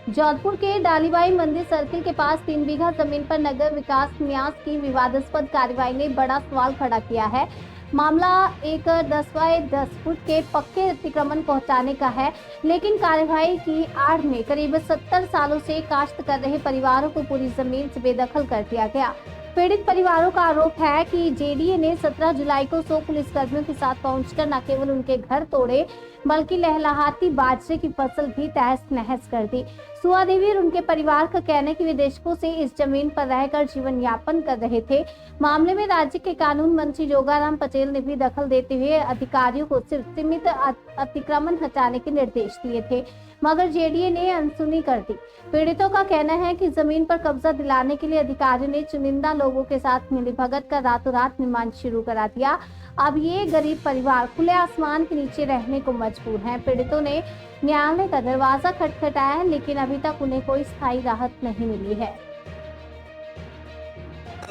जोधपुर के डालीबाई मंदिर सर्किल के पास 3 बीघा जमीन पर नगर विकास न्यास की विवादास्पद कार्रवाई ने बड़ा सवाल खड़ा किया है। मामला एक 10 बाय 10 फुट के पक्के अतिक्रमण पहुंचाने का है, लेकिन कार्रवाई की आड़ में करीब 70 सालों से काश्त कर रहे परिवारों को पूरी जमीन से बेदखल कर दिया गया। पीड़ित परिवारों का आरोप है कि जेडीए ने 17 जुलाई को 100 पुलिसकर्मियों के साथ पहुंचकर न केवल उनके घर तोड़े, बल्कि लहलहाती बाजरे की फसल भी तहस नहस कर दी। सुहा देवी और उनके परिवार का कहना है कि वे दशकों से इस जमीन पर रहकर जीवन यापन कर रहे थे। मामले में राज्य के कानून मंत्री जोगाराम पटेल ने भी दखल देते हुए अधिकारियों को सिर्फ सीमित अतिक्रमण हटाने के निर्देश दिए थे, मगर जेडीए ने अनसुनी कर दी। पीड़ितों का कहना है कि जमीन पर कब्जा दिलाने के लिए अधिकारियों ने चुनिंदा लोगों के साथ मिलीभगत कर रातों रात निर्माण शुरू करा दिया। अब ये गरीब परिवार खुले आसमान के नीचे रहने को मजबूर हैं। पीड़ितों ने न्यायालय का दरवाजा खटखटाया है, लेकिन अभी तक उन्हें कोई स्थायी राहत नहीं मिली है।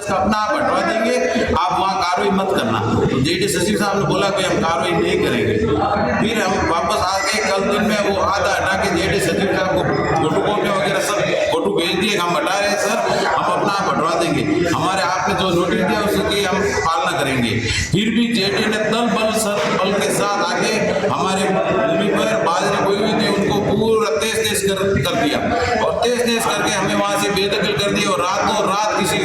अपना आप हटवा देंगे, आप वहाँ कार्रवाई मत करना। तो जेडी सचिव साहब ने बोला कि हम कार्रवाई नहीं करेंगे। फिर हम वापस आ गए। कल दिन में वो आधा हटा के जेडी सचिव साहब को फोटो कॉपी वगैरह सब फोटो भेज दिए, हम हटा रहे हैं सर, हम अपना आप हटवा देंगे। हमारे आपने जो नोटिस दिया उसकी हम पालना करेंगे। फिर भी जेडी ने दल बल के साथ आके हमारे भूमि पर बाजरे बोई हुई थी उनको पूरा तेज कर दिया और तेज करके हमें वहाँ से बेदखल कर दिया और रातों रात किसी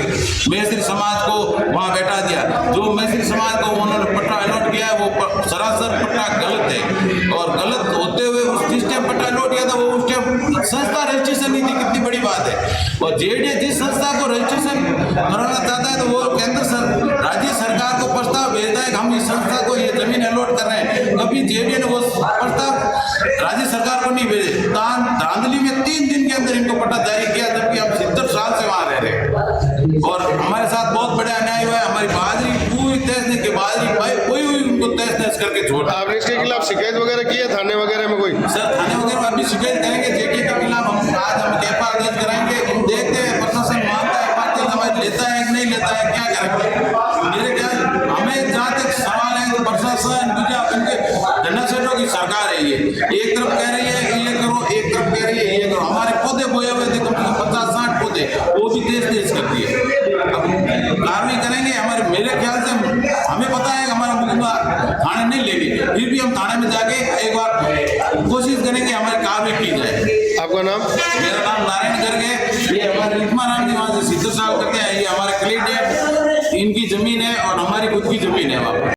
मैत्री समाज को वहाँ बैठा दिया। जो मैत्री समाज को उन्होंने पट्टा अलॉट किया है वो सरासर पट्टा गलत है और गलत होते हुए जिस टाइम पट्टा अलॉट किया था वो उस टाइम संस्था रजिस्ट्रेशन नहीं थी। कितनी बड़ी बात है। और जेडीए जिस संस्था को रजिस्ट्रेशन कराना चाहता है तो वो केंद्र राज्य सरकार को प्रस्ताव भेजता है कि हम इस संस्था को ये जमीन अलॉट कर रहे हैं। कभी जेडीए ने वो प्रस्ताव राज्य सरकार को नहीं भेजे। धांधली में 3 दिन के अंदर इनको पट्टा जारी किया, जबकि हम 70 साल से वहां रह रहे हैं और हमारे साथ बहुत बड़ा अन्याय हुआ है। हमारी बाजरी पूरी तहस के बाजरी कोई हुई उनको तहस करके छोड़ा। आपने इसके खिलाफ शिकायत वगैरह की है थाने वगैरह में? कोई सर थाने वगैरह में अभी शिकायत करेंगे जेडीए के खिलाफ। हम एफआईआर दर्ज कराएंगे, देखते हैं प्रशासन मानता है लेता है कि नहीं लेता है, क्या करें। मेरे ख्याल हमें जहाँ तक सवाल है तो प्रशासन जनता सेठों की सरकार है। ये एक तरफ कह रही है ये करो, एक तरफ कह रही है ये करो। हमारे पौधे बोए हुए थे कम से कम 50-60 पौधे, वो भी तेज कर दिए। अब कार्रवाई करेंगे। हमारे मेरे ख्याल से हमें पता है कि हमारा मुकदमा थाने नहीं लेंगे, फिर भी हम थाने में जाके एक बार कोशिश करेंगे हमारी कार्रवाई की जाए। आपका नाम? मेरा नाम नारायण करके, ये हमारे रिश्मा राम जी वहाँ से 70 साल करके हैं। ये हमारे क्लीट है, इनकी जमीन है और हमारी खुद की जमीन है वहाँ।